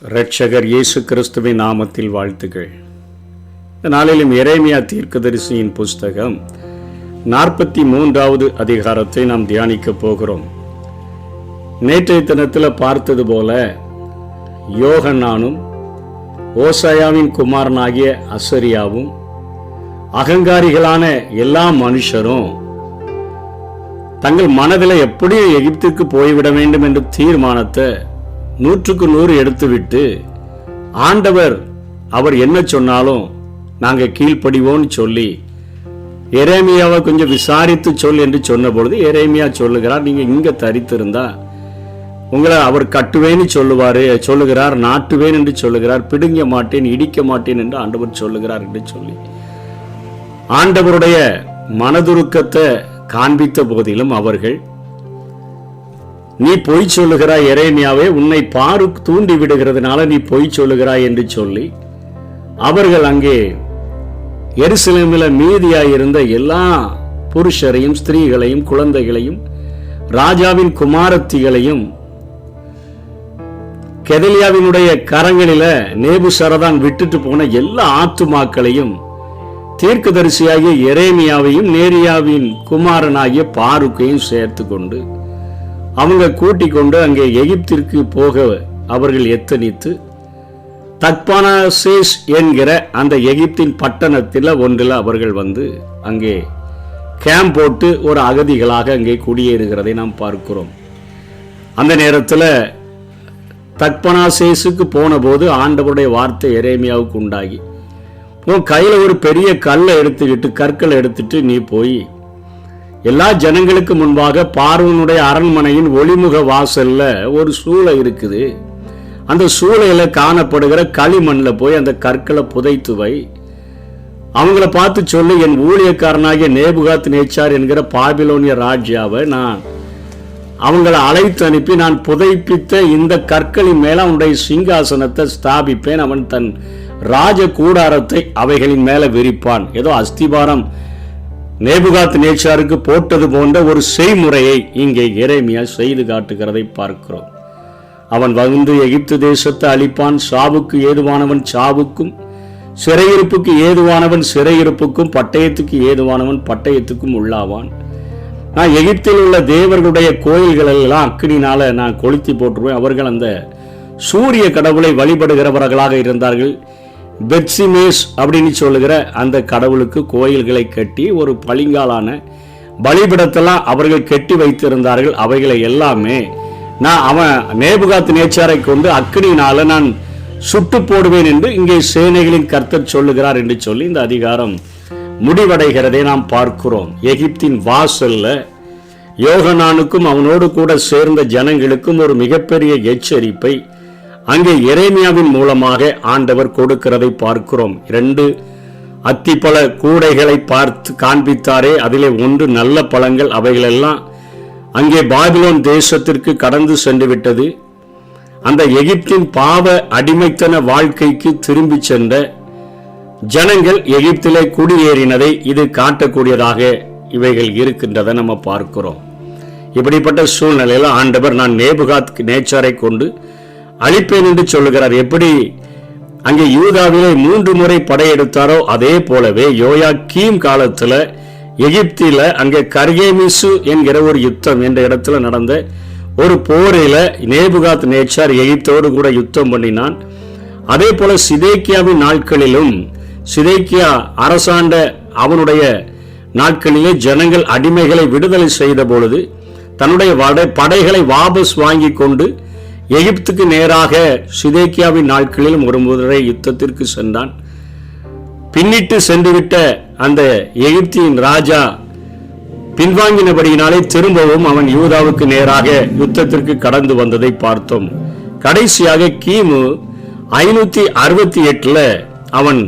இரட்சகர் இயேசு கிறிஸ்துவின் நாமத்தில் வாழ்த்துக்கள். இந்த நாளிலும் எரேமியா தீர்க்கதரிசியின் புஸ்தகம் 43வது அதிகாரத்தை நாம் தியானிக்க போகிறோம். நேற்றைய தினத்தில் பார்த்தது போல யோகன்னானும் ஓசாயாவின் குமாரனாகிய அசரியாவும் அகங்காரிகளான எல்லா மனுஷரும் தங்கள் மனதில் எப்படியும் எகிப்திற்கு போய்விட வேண்டும் என்ற தீர்மானத்தை 100க்கு 100 எடுத்துவிட்டு ஆண்டவர் அவர் என்ன சொன்னாலும் நாங்கள் கீழ்ப்படிவோன்னு சொல்லி எரேமியாவை கொஞ்சம் விசாரித்து சொல் என்று சொன்ன பொழுது எரேமியா சொல்லுகிறார், நீங்கள் இங்கே தரித்திருந்தா உங்களை அவர் கட்டுவேன்னு சொல்லுகிறார், நாட்டுவேன் என்று சொல்லுகிறார், பிடுங்க மாட்டேன் இடிக்க மாட்டேன் என்று ஆண்டவர் சொல்லுகிறார் என்று சொல்லி ஆண்டவருடைய மனதுருக்கத்தை காண்பித்த போதிலும் அவர்கள், நீ பொய் சொல்லுகிறாய் எரேமியாவே, உன்னை பாரு தூண்டி விடுகிறதுனால நீ பொய் சொல்லுகிறாய் என்று சொல்லி அவர்கள் அங்கே எருசலேமில் மீதியாயிருந்த எல்லா புருஷரையும் ஸ்திரீகளையும் குழந்தைகளையும் ராஜாவின் குமாரத்திகளையும் கெதலியாவினுடைய கரங்களில நேபுசரதான் விட்டுட்டு போன எல்லா ஆத்துமாக்களையும் தீர்க்கதரிசியாகிய எரேமியாவையும் நேரியாவின் குமாரனாகிய பாருக்கையும் சேர்த்து கொண்டு அவங்க கூட்டிக் கொண்டு அங்கே எகிப்திற்கு போக அவர்கள் எத்தனித்து தக்பானசேஸ் என்கிற அந்த எகிப்தின் பட்டணத்தில் ஒன்றில் அவர்கள் வந்து அங்கே கேம்ப் போட்டு ஒரு அகதிகளாக அங்கே குடியேறுகிறதை நாம் பார்க்கிறோம். அந்த நேரத்தில் தக்பானசேஸுக்கு போன போது ஆண்டவருடைய வார்த்தை எரேமியாவுக்கு உண்டாகி, உன் கையில் ஒரு பெரிய கற்களை எடுத்துட்டு நீ போய் எல்லா ஜனங்களுக்கு முன்பாக பார்வோனுடைய அரண்மனையின் ஒளிமுக வாசல்ல ஒரு சூளை இருக்குது, அந்த சூளையில காணப்படுகிற களிமண்ணில் போய் அந்த கற்களை புதைத்து வை, அவங்கள பார்த்து சொல்லு, என் ஊழியக்காரனாகிய நேபுகாத் நேச்சார் என்கிற பாபிலோனிய ராஜ்யாவை நான் அவங்கள அழைத்து அனுப்பி நான் புதைப்பித்த இந்த கற்களின் மேல அவனுடைய சிங்காசனத்தை ஸ்தாபிப்பேன், அவன் தன் ராஜ கூடாரத்தை அவைகளின் மேல விரிப்பான். ஏதோ அஸ்திபாரம் நேபுகாத் நேச்சாருக்கு போட்டது போன்ற ஒரு செய்முறையை இங்கே எரேமியா செய்து காட்டுகிறதை பார்க்கிறோம். அவன் வந்து எகிப்து தேசத்தை அழிப்பான், சாவுக்கு ஏதுவானவன் சாவுக்கும், சிறையிருப்புக்கு ஏதுவானவன் சிறையிருப்புக்கும், பட்டயத்துக்கு ஏதுவானவன் பட்டயத்துக்கும் உள்ளாவான். நான் எகிப்தில் உள்ள தேவர்களுடைய கோயில்கள் எல்லாம் அக்கினினால நான் கொளுத்தி போட்டுருவேன். அவர்கள் அந்த சூரிய கடவுளை வழிபடுகிறவர்களாக இருந்தார்கள். பெத்சிமேஸ் அப்படின்னு சொல்லுகிற அந்த கடவுளுக்கு கோயில்களை கட்டி ஒரு பளிங்காலான பலிபிடத்தெல்லாம் அவர்கள் கட்டி வைத்திருந்தார்கள். அவைகளை எல்லாமே அவன் நேபுகாத் நேச்சாரை கொண்டு அக்கினியினால நான் சுட்டு போடுவேன் என்று இங்கே சேனைகளின் கர்த்தர் சொல்லுகிறார் என்று சொல்லி இந்த அதிகாரம் முடிவடைகிறதை நாம் பார்க்கிறோம். எகிப்தின் வாசல்ல யோகனானுக்கும் அவனோடு கூட சேர்ந்த ஜனங்களுக்கும் ஒரு மிகப்பெரிய எச்சரிப்பை அங்கே எரேமியாவின் மூலமாக ஆண்டவர் கொடுக்கிறதை பார்க்கிறோம். 2 அத்திப்பழ கூடைகளை பார்த்து காண்பித்தாரே, அதிலே 1 நல்ல பழங்கள், அவைகளெல்லாம் அங்கே பாபிலோன் தேசத்திற்கு கடந்து சென்று விட்டது. அந்த எகிப்தின் பாவ அடிமைத்தன வாழ்க்கைக்கு திரும்பி சென்ற ஜனங்கள் எகிப்திலே குடியேறினதை இது காட்டக்கூடியதாக இவைகள் இருக்கின்றதை நம்ம பார்க்கிறோம். இப்படிப்பட்ட சூழ்நிலையில் ஆண்டவர் நான் நேபுகாத் நேச்சாரை கொண்டு அழிப்பேன் என்று சொல்லுகிறார். எப்படி அங்கே யூதாவிலே 3 முறை படையெடுத்தாரோ அதே போலவே யோயாக்கீம் காலத்துல எகிப்தில அங்கே கர்கேமிசு என்கிற ஒரு யுத்தம் என்ற இடத்துல நடந்த ஒரு போரில நேபுகாத் நேச்சார் எகிப்தோடு கூட யுத்தம் பண்ணினான். அதே போல சிதேக்கியாவின் நாட்களிலும் சிதேக்கியா அரசாண்ட அவனுடைய நாட்களிலே ஜனங்கள் அடிமைகளை விடுதலை செய்த பொழுது தன்னுடைய படைகளை வாபஸ் வாங்கி கொண்டு எகிப்துக்கு நேராக சிதேக்கியாவின் நாட்களிலும் ஒரு முறை யுத்தத்திற்கு சென்றான். பின்னிட்டு சென்றுவிட்ட அந்த எகிப்தின் ராஜா பின்வாங்கினபடியினாலே திரும்பவும் அவன் யூதாவுக்கு நேராக யுத்தத்திற்கு கடந்து வந்ததை பார்த்தோம். கடைசியாக கிமு 568 அவன்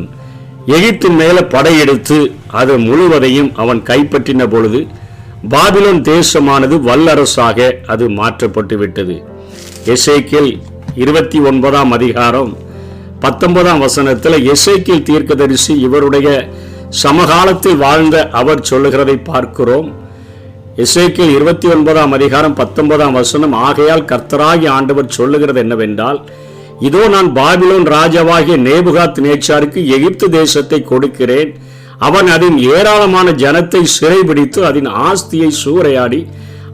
எகிப்தின் மேல படையெடுத்து அது முழுவதையும் அவன் கைப்பற்றின பொழுது பாபிலோன் தேசமானது வல்லரசாக அது மாற்றப்பட்டு விட்டது. எசேக்கியேல் 29ஆம் அதிகாரம் 19ஆம் வசனத்தில் எசேக்கியேல் தீர்க்கதரிசி இவருடைய சமகாலத்தில் வாழ்ந்த அவர் சொல்லுகிறதை பார்க்கிறோம். எசேக்கியேல் 29ஆம் அதிகாரம் 19ஆம் வசனம், ஆகையால் கர்த்தராகிய ஆண்டவர் சொல்லுகிறது என்னவென்றால், இதோ நான் பாபிலோன் ராஜாவாகிய நேபுகாத் நேச்சாருக்கு எகிப்து தேசத்தை கொடுக்கிறேன். அவன் அதன் ஏராளமான ஜனத்தை சிறைபிடித்து அதன் ஆஸ்தியை சூறையாடி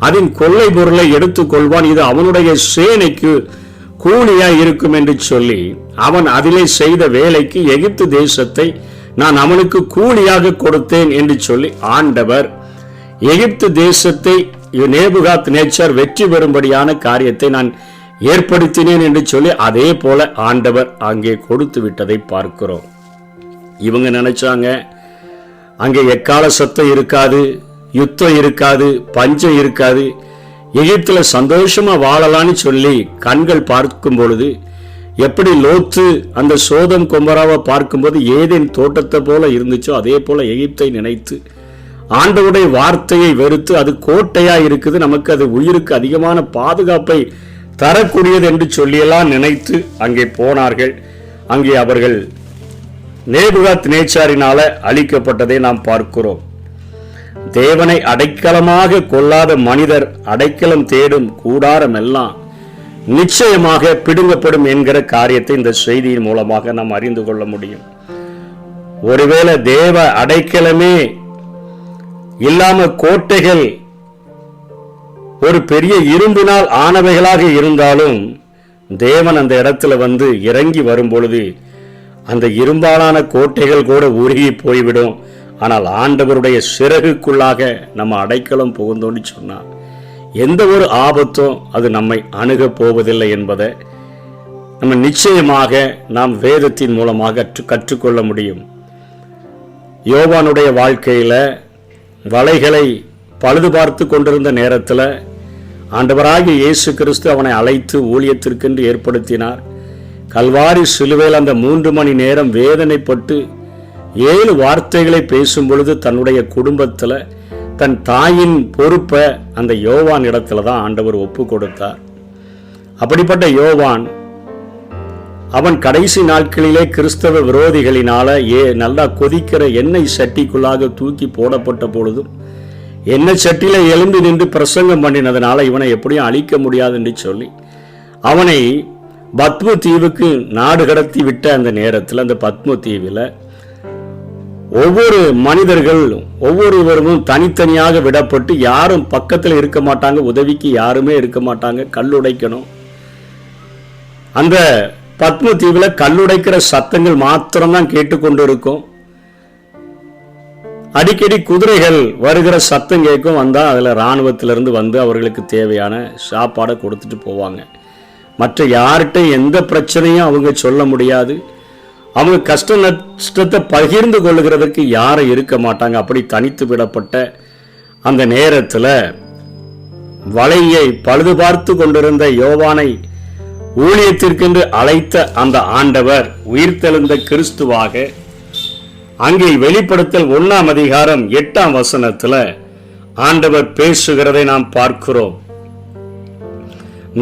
அதன் கொள்ளை பொருளை எடுத்துக் கொள்வான். இது அவனுடைய சேனைக்கு கூலியாய் இருக்கும் என்று சொல்லி அவன் அதிலே செய்த வேலைக்கு எகிப்து தேசத்தை நான் அவனுக்கு கூலியாக கொடுத்தேன் என்று சொல்லி ஆண்டவர் எகிப்து தேசத்தை நேபுகாத் நேச்சார் வெற்றி பெறும்படியான காரியத்தை நான் ஏற்படுத்தினேன் என்று சொல்லி அதே போல ஆண்டவர் அங்கே கொடுத்து விட்டதை பார்க்கிறோம். இவங்க நினைச்சாங்க அங்கே எக்கால சத்தம் இருக்காது, யுத்தம் இருக்காது, பஞ்சம் இருக்காது, எகிப்துல சந்தோஷமா வாழலான்னு சொல்லி கண்கள் பார்க்கும் பொழுது எப்படி லோத்து அந்த சோதம் கொமராவை பார்க்கும்போது ஏதேன் தோட்டத்தை போல இருந்துச்சோ அதே போல எகிப்தை நினைத்து ஆண்டவருடைய வார்த்தையை வெறுத்து அது கோட்டையா இருக்குது, நமக்கு அது உயிருக்கு அதிகமான பாதுகாப்பை தரக்கூடியது என்று சொல்லியெல்லாம் நினைத்து அங்கே போனார்கள். அங்கே அவர்கள் நேபுகாத் நேச்சாரினால அழிக்கப்பட்டதை நாம் பார்க்கிறோம். தேவனை அடைக்கலமாக கொள்ளாத மனிதர் அடைக்கலம் தேடும் கூடாரம் எல்லாம் நிச்சயமாக பிடுங்கப்படும் என்கிற காரியத்தை இந்த செய்தியின் மூலமாக நாம் அறிந்து கொள்ள முடியும். ஒருவேளை தேவ அடைக்கலமே இல்லாம கோட்டைகள் ஒரு பெரிய இரும்பினால் ஆனவைகளாக இருந்தாலும் தேவன் அந்த இடத்துல வந்து இறங்கி வரும் பொழுது அந்த இரும்பாலான கோட்டைகள் கூட உருகி போய்விடும். ஆனால் ஆண்டவருடைய சிறகுக்குள்ளாக நம்ம அடைக்கலம் புகுந்தோன்னு சொன்னார் எந்த ஒரு ஆபத்தும் அது நம்மை அணுகப் போவதில்லை என்பதை நம்ம நிச்சயமாக நாம் வேதத்தின் மூலமாக கற்றுக்கொள்ள முடியும். யோவானுடைய வாழ்க்கையில வலைகளை பழுது பார்த்து கொண்டிருந்த நேரத்தில் ஆண்டவராகிய இயேசு கிறிஸ்து அவனை அழைத்து ஊழியத்திற்கென்று ஏற்படுத்தினார். கல்வாரி சிலுவையில் அந்த 3 மணி நேரம் வேதனைப்பட்டு 7 வார்த்தைகளை பேசும் பொழுது தன்னுடைய குடும்பத்தில் தன் தாயின் பொறுப்பை அந்த யோவான் இடத்துல தான் ஆண்டவர் ஒப்பு கொடுத்தார். அப்படிப்பட்ட யோவான் அவன் கடைசி நாட்களிலே கிறிஸ்தவ விரோதிகளினால நல்லா கொதிக்கிற எண்ணெய் சட்டிக்குள்ளாக தூக்கி போடப்பட்ட பொழுதும் எண்ணெய் சட்டியில எழும்பி நின்று பிரசங்கம் பண்ணினதுனால இவனை எப்படியும் அழிக்க முடியாது என்று சொல்லி அவனை பத்ம தீவுக்கு நாடு கடத்தி விட்ட அந்த நேரத்தில் அந்த பத்ம தீவில் ஒவ்வொரு மனிதர்கள் ஒவ்வொருவரும் தனித்தனியாக விடப்பட்டு யாரும் பக்கத்தில் இருக்க மாட்டாங்க, உதவிக்கு யாருமே இருக்க மாட்டாங்க. கல்லுடைக்கணும். அந்த பத்ம தீவில் கல்லுடைக்கிற சத்தங்கள் மாத்திரம்தான் கேட்டுக்கொண்டு இருக்கும். அடிக்கடி குதிரைகள் வருகிற சத்தம் கேட்கும். வந்தால் அதில் இராணுவத்திலிருந்து வந்து அவர்களுக்கு தேவையான சாப்பாடை கொடுத்துட்டு போவாங்க. மற்ற யார்கிட்ட எந்த பிரச்சனையும் அவங்க சொல்ல முடியாது. அவங்க கஷ்ட நஷ்டத்தை பகிர்ந்து கொள்ளுகிறதுக்கு யாரும் இருக்க மாட்டாங்க. அப்படி தனித்து விடப்பட்ட அந்த நேரத்தில் வலையை பழுது பார்த்து கொண்டிருந்த யோவானை ஊழியத்திற்கென்று அழைத்த அந்த ஆண்டவர் உயிர்த்தெழுந்த கிறிஸ்துவாக அங்கே வெளிப்படுத்தல் 1ஆம் அதிகாரம் 8ஆம் வசனத்தில் ஆண்டவர் பேசுகிறதை நாம் பார்க்கிறோம்.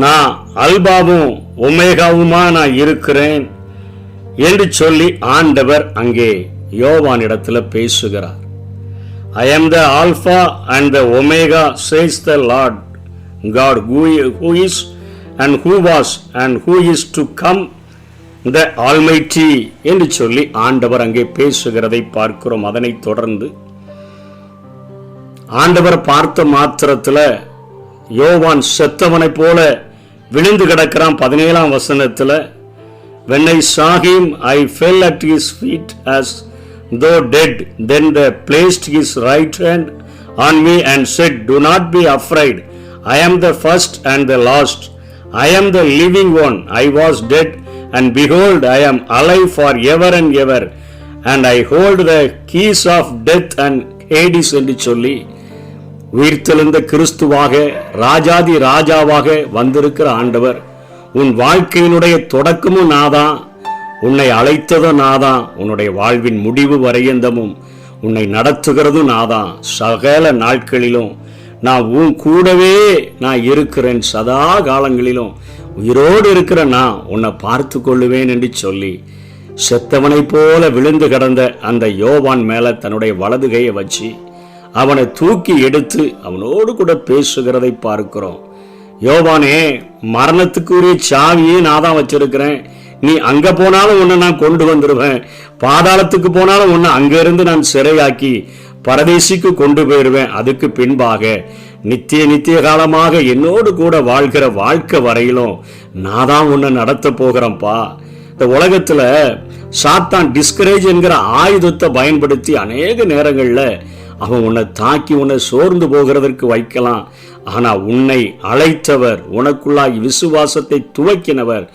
நான் அல்பாவும் ஒமேகாவுமா நான் இருக்கிறேன் என்று சொல்லி ஆண்டவர் அங்கே யோவானிடத்தில் பேசுகிறார். I am the Alpha and the Omega, says the Lord God, who is and who was and who is to come, the Almighty என்று சொல்லி ஆண்டவர் அங்கே பேசுகிறதை பார்க்கிறோம். அதனை தொடர்ந்து ஆண்டவர் பார்த்த மாத்திரத்தில் யோவான் செத்தவனை போல விழுந்து கிடக்கிறான். 17ஆம் வசனத்தில் When I saw him, I fell at his feet as though dead. Then they placed his right hand on me and said, Do not be afraid. I am the first and the last. I am the living one. I was dead, and behold, I am alive forever and ever. And I hold the keys of death and Hades என்று சொல்லி உயிர்த்தெழுந்த கிறிஸ்துவாக ராஜாதி ராஜாவாக வந்திருக்கிற ஆண்டவர், உன் வாழ்க்கையினுடைய தொடக்கமும் நாதான், உன்னை அழைத்ததும் நாதான், உன்னுடைய வாழ்வின் முடிவு வரையந்தமும் உன்னை நடத்துகிறதும் நாதான். சகல நாட்களிலும் நான் உன் கூடவே நான் இருக்கிறேன், சதா காலங்களிலும் உயிரோடு இருக்கிற நான் உன்னை பார்த்து கொள்ளுவேன் என்று சொல்லி செத்தவனை போல விழுந்து கிடந்த அந்த யோவான் மேல தன்னுடைய வலது கையை வச்சு அவனை தூக்கி எடுத்து அவனோடு கூட பேசுகிறதை பார்க்கிறோம். யோவானே, மரணத்துக்குரிய சாவியே நான் தான் வச்சிருக்கிறேன், நீ அங்க போனாலும் உன்னை நான் கொண்டு வந்துடுவேன், பாதாளத்துக்கு போனாலும் உன்னை அங்கிருந்து நான் சிறையாக்கி பரதேசிக்கு கொண்டு போயிடுவேன். அதுக்கு பின்பாக நித்திய காலமாக என்னோடு கூட வாழ்கிற வாழ்க்கை வரையிலும் நான் தான் உன்னை நடத்த போகிறேன்ப்பா. இந்த உலகத்துல சாத்தான் டிஸ்கரேஜ் என்கிற ஆயுதத்தை பயன்படுத்தி அநேக நேரங்கள்ல அவன் உன்னை தாக்கி உன்னை சோர்ந்து போகிறதற்கு வைக்கலாம். ஆனா உன்னை அழைத்தவர், உனக்குள்ளாய் விசுவாசத்தை துவக்கினவர்,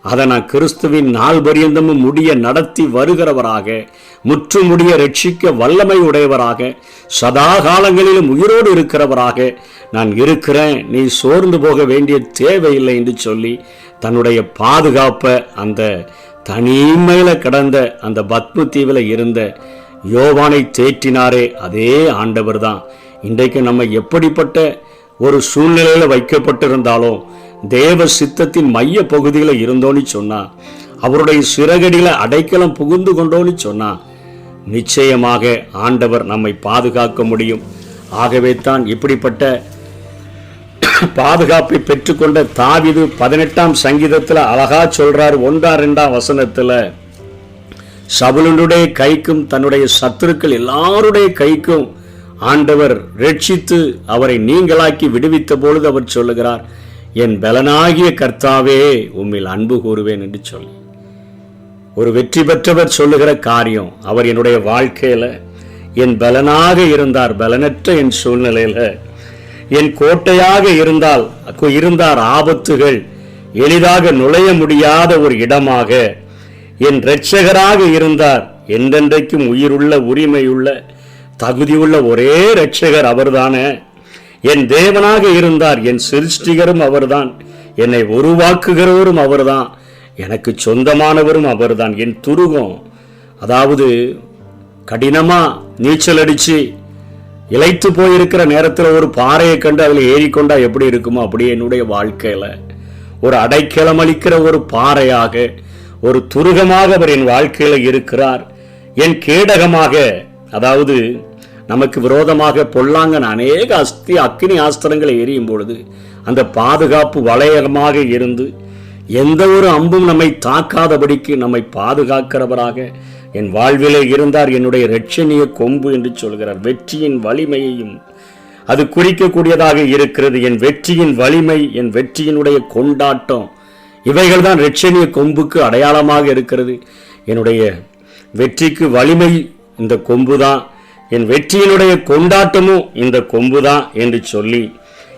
அதை நான் கிறிஸ்துவின் நாள் பரியந்தமும் முடிய நடத்தி வருகிறவராக, முற்றுமுடிய ரட்சிக்க வல்லமை உடையவராக, சதா காலங்களிலும் உயிரோடு இருக்கிறவராக நான் இருக்கிறேன், நீ சோர்ந்து போக வேண்டிய தேவையில்லை என்று சொல்லி தன்னுடைய பாதுகாப்பை அந்த தனிமையில கடந்த அந்த பத்ம தீவில் இருந்த யோவானை தேற்றினாரே அதே ஆண்டவர் தான் இன்றைக்கு நம்ம எப்படிப்பட்ட ஒரு சூழ்நிலையில வைக்கப்பட்டிருந்தாலும் தேவ சித்தத்தின் மைய பகுதியில் இருந்தோன்னு சொன்னா, அவருடைய சிறகடியில அடைக்கலம் புகுந்து கொண்டோன்னு சொன்னா, நிச்சயமாக ஆண்டவர் நம்மை பாதுகாக்க முடியும். ஆகவே தான் இப்படிப்பட்ட பாதுகாப்பை பெற்றுக்கொண்ட தாவீது 18ஆம் சங்கீதத்தில் அழகா சொல்றார். 1-2 வசனத்துல, சவுலுடைய கைக்கும் தன்னுடைய சத்துருக்கள் எல்லாருடைய கைக்கும் ஆண்டவர் ரட்சித்து அவரை நீங்களாக்கி விடுவித்த பொழுது அவர் சொல்லுகிறார், என் பலனாகிய கர்த்தாவே உம்மில் அன்பு கூறுவேன் என்று சொல்லி. ஒரு வெற்றி பெற்றவர் சொல்லுகிற காரியம், அவர் என்னுடைய வாழ்க்கையில என் பலனாக இருந்தார். பலனற்ற என் சூழ்நிலையில என் கோட்டையாக இருந்தார். ஆபத்துகள் எளிதாக நுழைய முடியாத ஒரு இடமாக என் இரட்சகராக இருந்தார். என்றென்றைக்கும் உயிருள்ள, உரிமையுள்ள, தகுதியுள்ள ஒரே இரட்சகர் அவர்தானே. என் தேவனாக இருந்தார். என் சிருஷ்டிகரும் அவர்தான், என்னை உருவாக்குகிறவரும் அவர்தான், எனக்கு சொந்தமானவரும் அவர்தான். என் துருகம், அதாவது கடினமா நீச்சல் அடிச்சு இளைத்து போயிருக்கிற நேரத்தில் ஒரு பாறையை கண்டு அதில் ஏறிக்கொண்டா எப்படி இருக்குமோ அப்படியே என்னுடைய வாழ்க்கையில ஒரு அடைக்கலம் அளிக்கிற ஒரு பாறையாக, ஒரு துருகமாக அவர் என் வாழ்க்கையில இருக்கிறார். என் கேடகமாக, அதாவது நமக்கு விரோதமாக பொல்லாங்கன் அநேக அக்கினி ஆஸ்திரங்களை எரியும் பொழுது அந்த பாதுகாப்பு வளையமாக இருந்து எந்த ஒரு அம்பும் நம்மை தாக்காதபடிக்கு நம்மை பாதுகாக்கிறவராக என் வாழ்விலே இருந்தார். என்னுடைய இரட்சணிய கொம்பு என்று சொல்கிறார். வெற்றியின் வலிமையையும் அது குறிக்கக்கூடியதாக இருக்கிறது. என் வெற்றியின் வலிமை, என் வெற்றியினுடைய கொண்டாட்டம், இவைகள் தான் இரட்சணிய கொம்புக்கு அடையாளமாக இருக்கிறது. என்னுடைய வெற்றிக்கு வலிமை இந்த கொம்பு தான், என் வெற்றியினுடைய கொண்டாட்டமும் இந்த கொம்பு தான் என்று சொல்லி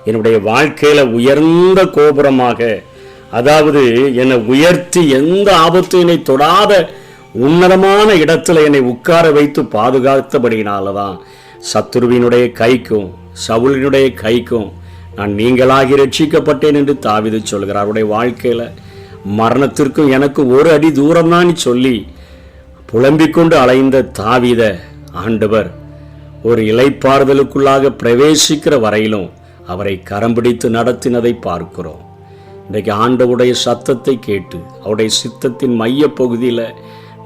என்னுடைய வாழ்க்கையில உயர்ந்த கோபுரமாக, அதாவது என்னை உயர்த்தி எந்த ஆபத்து என்னை தொடாத உன்னதமான இடத்துல என்னை உட்கார வைத்து பாதுகாத்தபடினாலதான் சத்துருவினுடைய கைக்கும் சவுலினுடைய கைக்கும் நான் நீங்களாகி ரட்சிக்கப்பட்டேன் என்று தாவீது சொல்கிறார். அவருடைய வாழ்க்கையில மரணத்திற்கும் எனக்கு ஒரு அடி தூரம் தான் சொல்லி புலம்பிக் கொண்டு அலைந்த தாவீத ஆண்டவர் ஒரு இளைப்பாறுதலுக்குள்ளாக பிரவேசிக்கிற வரையிலும் அவரை கரம் பிடித்து நடத்தினதை பார்க்கிறோம். இன்றைக்கு ஆண்டவருடைய சத்தத்தை கேட்டு அவருடைய சித்தத்தின் மைய பகுதியில்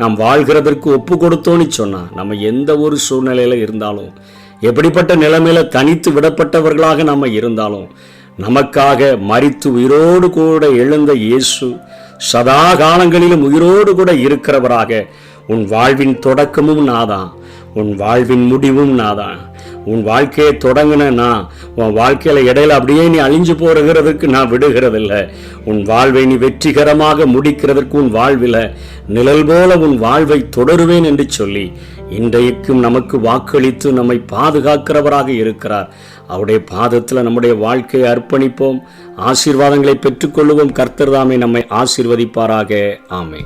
நாம் வாழ்கிறதற்கு ஒப்பு கொடுத்தோன்னு சொன்னா, நம்ம எந்த ஒரு சூழ்நிலையில இருந்தாலும், எப்படிப்பட்ட நிலைமையில தனித்து விடப்பட்டவர்களாக நம்ம இருந்தாலும், நமக்காக மரித்து உயிரோடு கூட எழுந்த இயேசு சதா காலங்களிலும் உயிரோடு கூட இருக்கிறவராக, உன் வாழ்வின் தொடக்கமும் நாதான், உன் வாழ்வின் முடிவும் நாதான். உன் வாழ்க்கையை தொடங்கினா உன் வாழ்க்கையில இடையில அப்படியே நீ அழிஞ்சு போகிறதுக்கு நான் விடுகிறதில்லை. உன் வாழ்வை நீ வெற்றிகரமாக முடிக்கிறதற்கு உன் வாழ்வில நிழல் போல உன் வாழ்வை தொடருவேன் என்று சொல்லி இன்றைக்கும் நமக்கு வாக்களித்து நம்மை பாதுகாக்கிறவராக இருக்கிறார். அவருடைய பாதத்தில் நம்முடைய வாழ்க்கையை அர்ப்பணிப்போம். ஆசீர்வாதங்களை பெற்றுக்கொள்ளுவோம். கர்த்தர் தாமே நம்மை ஆசீர்வதிப்பாராக. ஆமென்.